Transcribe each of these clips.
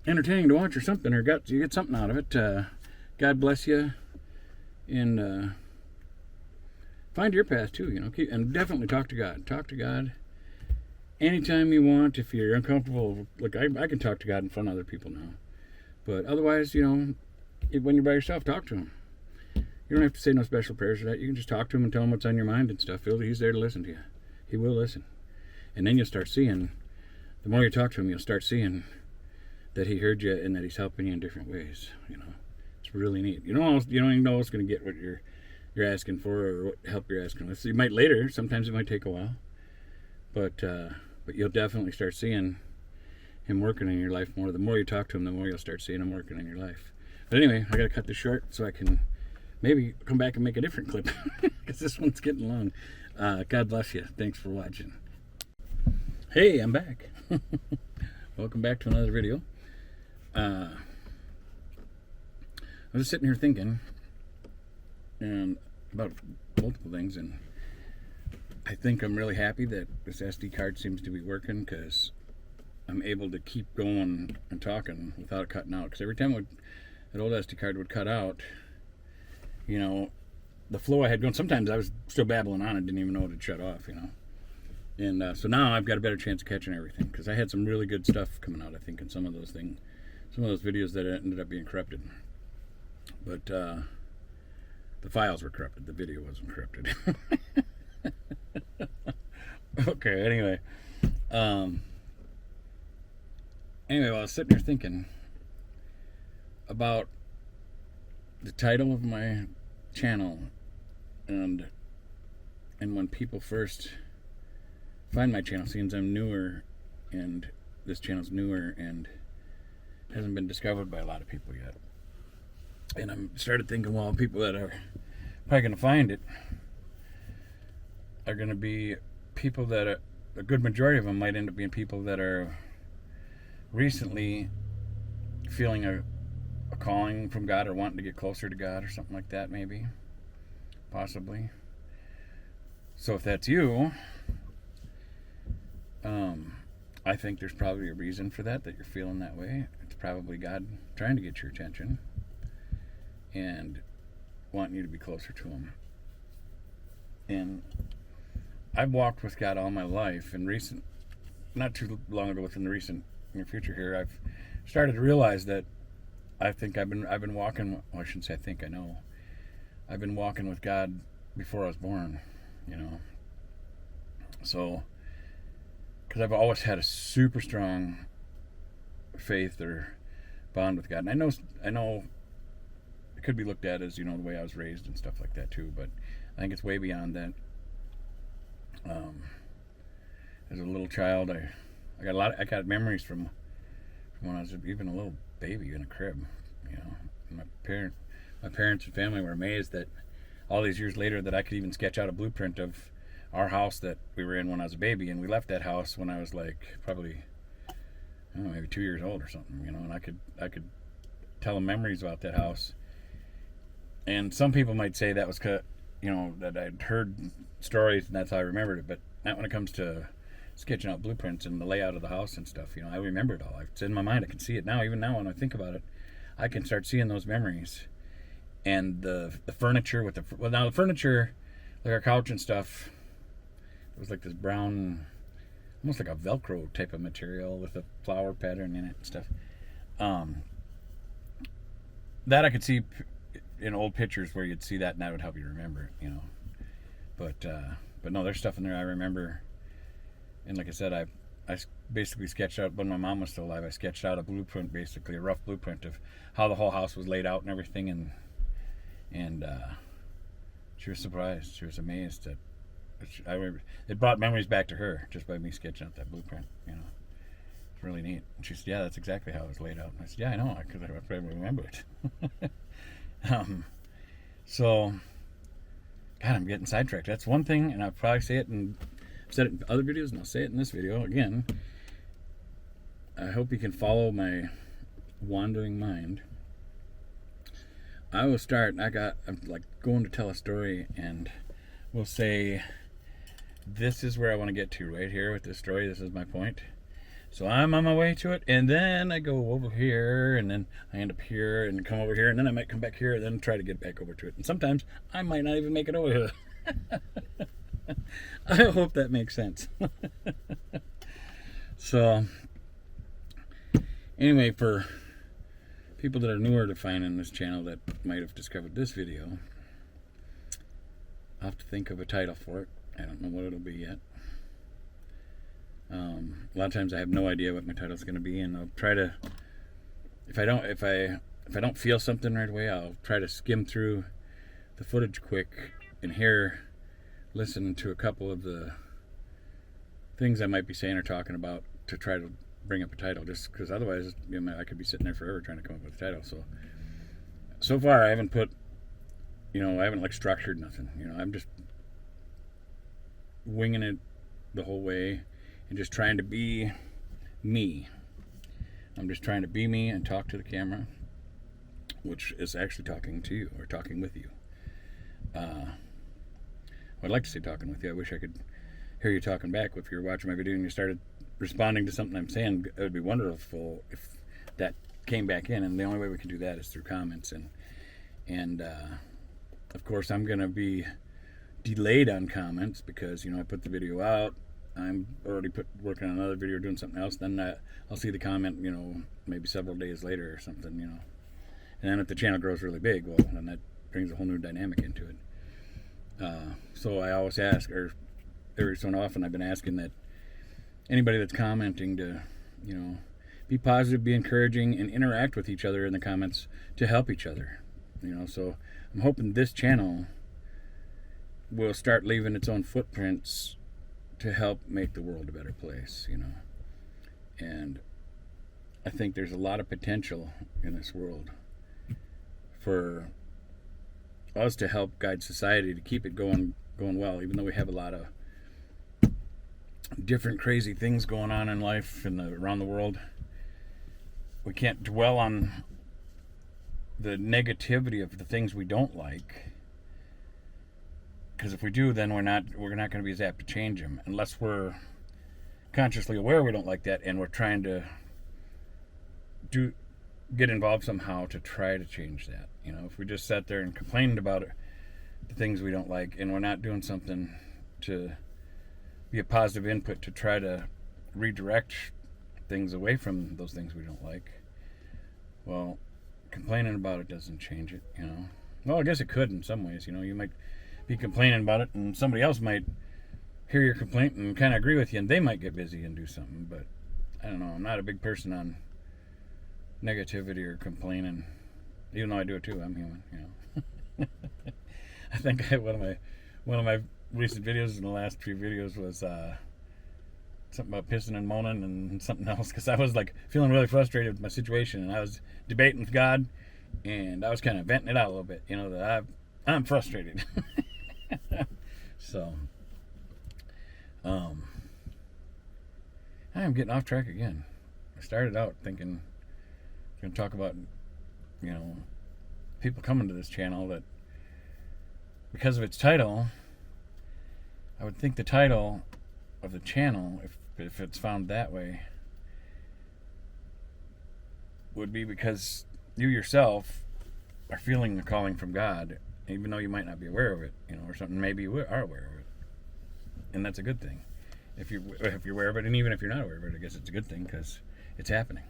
entertaining to watch or something, or you get something out of it. God bless you, and find your path too. And definitely talk to God. Talk to God anytime you want. If you're uncomfortable, look, I can talk to God in front of other people now, but otherwise, when you're by yourself, talk to Him. You don't have to say no special prayers for that. You can just talk to Him and tell Him what's on your mind and stuff. He's there to listen to you. He will listen, and then you'll start seeing. The more you talk to Him, you'll start seeing that He heard you and that He's helping you in different ways. It's really neat. You don't even know what's going to get what you're asking for or what help you're asking with. So you might later. Sometimes it might take a while, but you'll definitely start seeing Him working in your life more. The more you talk to Him, the more you'll start seeing Him working in your life. But anyway, I got to cut this short so I can maybe come back and make a different clip because this one's getting long. God bless you. Thanks for watching. Hey, I'm back. Welcome back to another video. I was just sitting here thinking about multiple things, and I think I'm really happy that this SD card seems to be working because I'm able to keep going and talking without it cutting out. Because every time that old SD card would cut out, the flow I had going, sometimes I was still babbling on it, didn't even know it had shut off, And so now I've got a better chance of catching everything because I had some really good stuff coming out, I think, in some of those videos that ended up being corrupted. But the files were corrupted. The video wasn't corrupted. Okay, anyway. While I was sitting here thinking about the title of my channel and when people first find my channel, since I'm newer and this channel's newer and hasn't been discovered by a lot of people yet. And I started thinking, well, people that are probably going to find it are going to be people that are, a good majority of them might end up being people that are recently feeling a calling from God or wanting to get closer to God or something like that, maybe, possibly. So if that's you, I think there's probably a reason for that you're feeling that way. It's probably God trying to get your attention and wanting you to be closer to Him. And I've walked with God all my life, and not too long ago, within the recent near future here, I've started to realize that I think I've been walking. Well, I shouldn't say I think. I know I've been walking with God before I was born. So because I've always had a super strong faith or bond with God, and I know it could be looked at as the way I was raised and stuff like that too. But I think it's way beyond that. As a little child, I got memories from when I was even a little baby in a crib. My parents and family were amazed that all these years later that I could even sketch out a blueprint of our house that we were in when I was a baby, and we left that house when I was like probably, I don't know, maybe 2 years old or something. And I could tell them memories about that house. And some people might say that was that I'd heard stories and that's how I remembered it, but not when it comes to sketching out blueprints and the layout of the house and stuff. I remember it all. It's in my mind. I can see it now. Even now when I think about it, I can start seeing those memories. And the furniture the furniture, like our couch and stuff, it was like this brown, almost like a Velcro type of material with a flower pattern in it and stuff. That I could see in old pictures where you'd see that, and that would help you remember it, But no, there's stuff in there I remember. And like I said, I basically sketched out, when my mom was still alive, I sketched out a blueprint, basically a rough blueprint of how the whole house was laid out and everything. And she was surprised. She was amazed that I remember. It brought memories back to her just by me sketching out that blueprint. It's really neat. And she said, "Yeah, that's exactly how it was laid out." And I said, "Yeah, I know, because I remember it." So, God, I'm getting sidetracked. That's one thing, and I'll probably say it, and I've said it in other videos, and I'll say it in this video again. I hope you can follow my wandering mind. I will start. I'm like going to tell a story, and we'll say, this is where I want to get to right here with this story. This is my point. So I'm on my way to it, and then I go over here, and then I end up here, and come over here, and then I might come back here, and then try to get back over to it. And sometimes I might not even make it over here. I hope that makes sense. So, anyway, for people that are newer to finding this channel that might have discovered this video, I'll have to think of a title for it. I don't know what it'll be yet. A lot of times I have no idea what my title's going to be, and I'll try to, if I don't feel something right away, I'll try to skim through the footage quick and listen to a couple of the things I might be saying or talking about to try to bring up a title, just because otherwise, I could be sitting there forever trying to come up with a title. So far I haven't put, I haven't like structured nothing. I'm just winging it the whole way and just trying to be me. I'm just trying to be me and talk to the camera, which is actually talking to you or talking with you. I'd like to say talking with you. I wish I could hear you talking back. If you're watching my video and you started responding to something I'm saying, it would be wonderful if that came back in. And the only way we can do that is through comments. And of course, I'm going to be delayed on comments because, I put the video out. I'm already working on another video, doing something else. Then I'll see the comment, maybe several days later or something, And then if the channel grows really big, well, then that brings a whole new dynamic into it. So I always ask, or every so often I've been asking that anybody that's commenting to, be positive, be encouraging, and interact with each other in the comments to help each other. So I'm hoping this channel will start leaving its own footprints to help make the world a better place, And I think there's a lot of potential in this world for us to help guide society to keep it going well, even though we have a lot of different crazy things going on in life and around the world. We can't dwell on the negativity of the things we don't like, because if we do, then we're not going to be as apt to change them, unless we're consciously aware we don't like that and we're trying to get involved somehow to try to change that. If we just sat there and complained about it, the things we don't like, and we're not doing something to be a positive input to try to redirect things away from those things we don't like, well, complaining about it doesn't change it. Well, I guess it could in some ways. You might be complaining about it, and somebody else might hear your complaint and kind of agree with you, and they might get busy and do something. But I don't know. I'm not a big person on negativity or complaining, even though I do it too. I'm human. I think one of my recent videos in the last few videos was something about pissing and moaning and something else, because I was like feeling really frustrated with my situation, and I was debating with God, and I was kind of venting it out a little bit. That I'm frustrated. So, I'm getting off track again. I started out thinking I'm going to talk about, people coming to this channel that, because of its title, I would think the title of the channel, if it's found that way, would be because you yourself are feeling the calling from God, even though you might not be aware of it, or something. Maybe you are aware of it, and that's a good thing. If you're aware of it, and even if you're not aware of it, I guess it's a good thing because it's happening.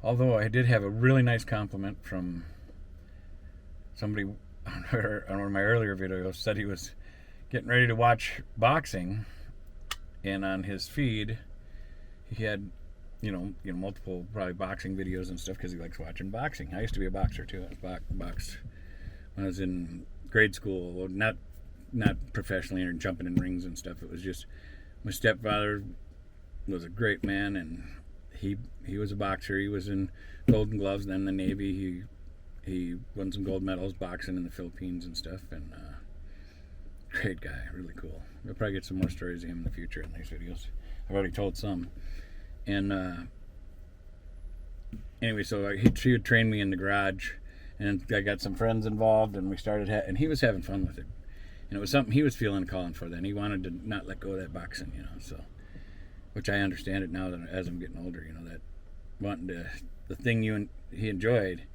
Although I did have a really nice compliment from somebody on one of my earlier videos, said he was getting ready to watch boxing, and on his feed he had multiple probably boxing videos and stuff because he likes watching boxing. I used to be a boxer too. I boxed when I was in grade school. Well, not professionally or jumping in rings and stuff. It was just my stepfather was a great man, and he was a boxer. He was in Golden Gloves, then in the Navy. He won some gold medals boxing in the Philippines and stuff, and great guy, really cool. We'll probably get some more stories of him in the future in these videos. I've already told some. And anyway, so he would train me in the garage, and I got some friends involved, and we started, and he was having fun with it. And it was something he was feeling calling for then. He wanted to not let go of that boxing, so, which I understand it now that as I'm getting older, that wanting to, the thing he enjoyed,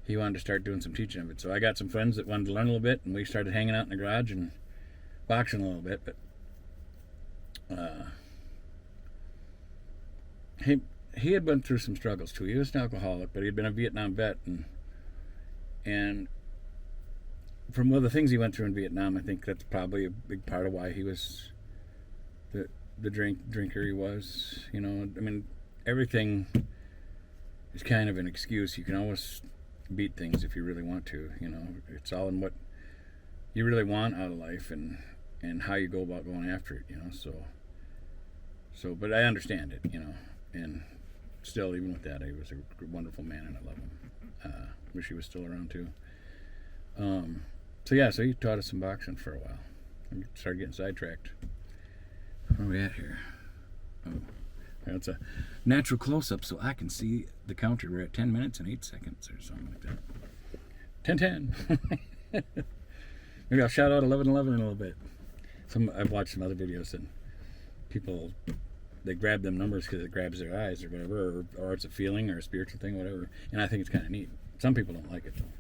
he wanted to start doing some teaching of it. So I got some friends that wanted to learn a little bit, and we started hanging out in the garage and boxing a little bit. But he had went through some struggles too. He was an alcoholic, but he had been a Vietnam vet, and from one of the things he went through in Vietnam, I think that's probably a big part of why he was the drinker he was. I mean, everything is kind of an excuse. You can always beat things if you really want to. It's all in what you really want out of life and how you go about going after it. So, but I understand it. And still, even with that, he was a wonderful man, and I love him. Wish he was still around too. So he taught us some boxing for a while. We started getting sidetracked. Where are we at here? Oh, it's a natural close-up, so I can see the counter. We're at 10 minutes and 8 seconds or something like that. 10:10. Maybe I'll shout out 11:11 in a little bit. I've watched some other videos and people, they grab them numbers because it grabs their eyes or whatever, or it's a feeling or a spiritual thing, whatever. And I think it's kind of neat. Some people don't like it though.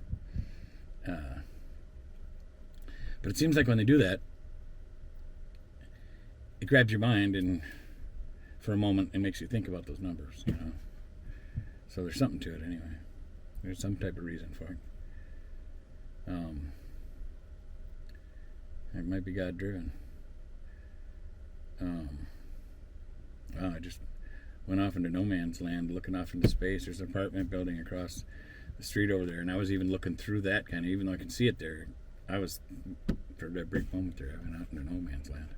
But it seems like when they do that, it grabs your mind and for a moment it makes you think about those numbers, So there's something to it anyway. There's some type of reason for it. It might be God driven. I just went off into no man's land, looking off into space. There's an apartment building across the street over there, and I was even looking through that kind of, even though I can see it there. I was, for that brief moment there, I went out into no man's land.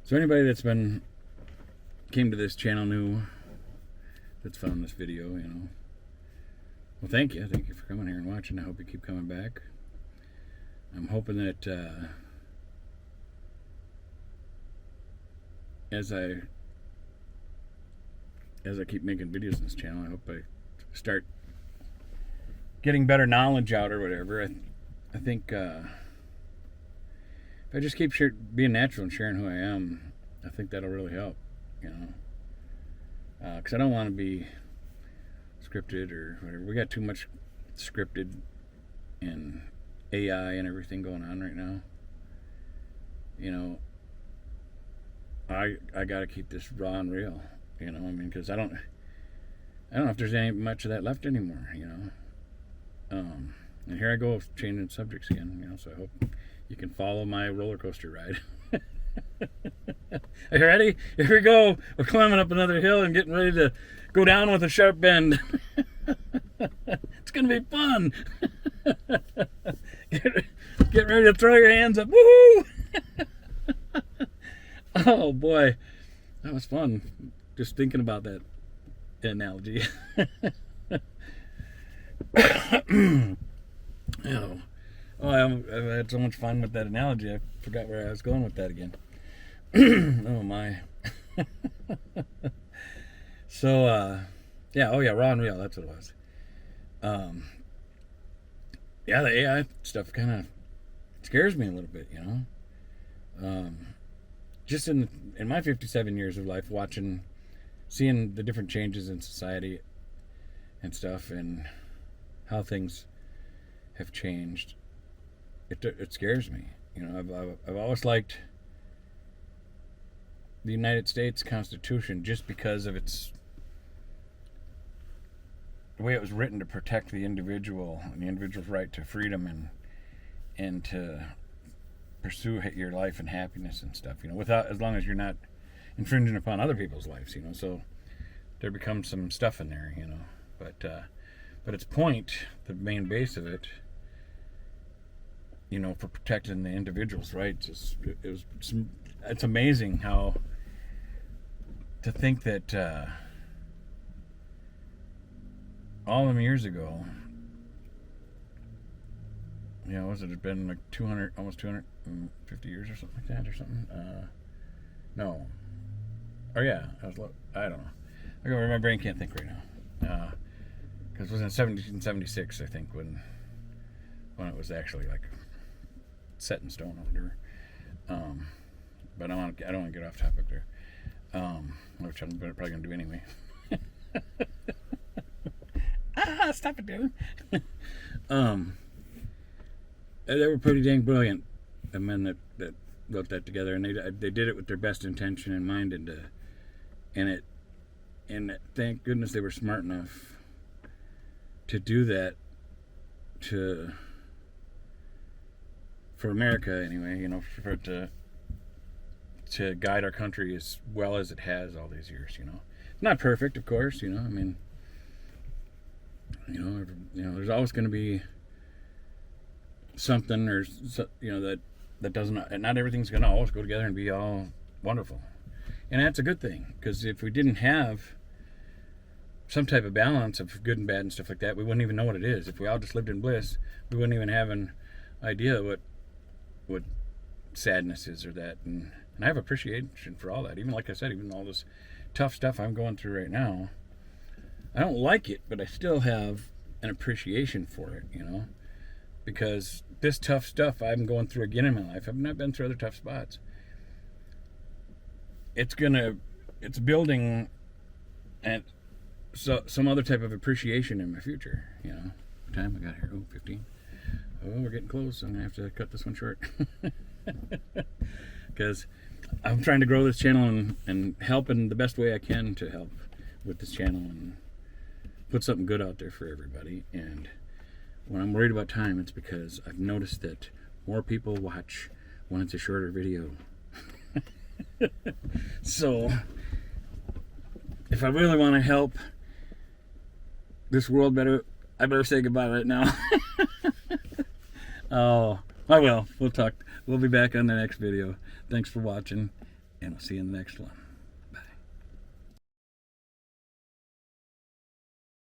So anybody that's came to this channel new, that's found this video, well, thank you for coming here and watching. I hope you keep coming back. I'm hoping that as I keep making videos on this channel, I hope I start getting better knowledge out or whatever. I think if I just keep being natural and sharing who I am, I think that'll really help, because I don't want to be scripted or whatever. We got too much scripted and AI and everything going on right now. I got to keep this raw and real, because I don't know if there's any much of that left anymore, And here I go changing subjects again, so I hope you can follow my roller coaster ride. Are you ready? Here we go. We're climbing up another hill and getting ready to go down with a sharp bend. It's going to be fun. Get ready to throw your hands up. Woohoo! Oh boy, that was fun. Just thinking about that analogy. I've had so much fun with that analogy. I forgot where I was going with that again. Oh my. So raw and real. That's what it was. The AI stuff kind of scares me a little bit, Just in my 57 years of life, seeing the different changes in society and stuff, and how things have changed, it scares me. I've always liked the United States Constitution just because of the way it was written to protect the individual and the individual's right to freedom and to pursue your life and happiness and stuff, without, as long as you're not infringing upon other people's lives, so there becomes some stuff in there, but its point, the main base of it, for protecting the individual's rights, it's amazing how to think that all them years ago, was it been like 200, almost 250 years or something like that, or something? No. Oh yeah, I don't know. My brain can't think right now. Because it was in 1776, I think, when when it was actually like set in stone or whatever. But I don't want to get off topic there, which I'm probably going to do anyway. Stop it, dude. They were pretty dang brilliant, the men that wrote that together, and they did it with their best intention in mind, and thank goodness they were smart enough to do that for America anyway, you know, for it to guide our country as well as it has all these years, you know. Not perfect, of course, you know. I mean, you know, there's always going to be something, or you know, that doesn't. Not everything's going to always go together and be all wonderful, and that's a good thing. Because if we didn't have some type of balance of good and bad and stuff like that, we wouldn't even know what it is. If we all just lived in bliss, we wouldn't even have an idea what sadness is or that. And I have appreciation for all that. Even like I said, even all this tough stuff I'm going through right now, I don't like it, but I still have an appreciation for it, you know, because this tough stuff I'm going through again in my life, I've not been through other tough spots. It's building and some other type of appreciation in my future, you know. What time we got here? 15. Oh, we're getting close. I'm gonna have to cut this one short because I'm trying to grow this channel and help in the best way I can to help with this channel and put something good out there for everybody. And when I'm worried about time, it's because I've noticed that more people watch when it's a shorter video. So if I really want to help this world better, I better say goodbye right now. Oh, I will. We'll talk. We'll be back on the next video. Thanks for watching, and I'll see you in the next one.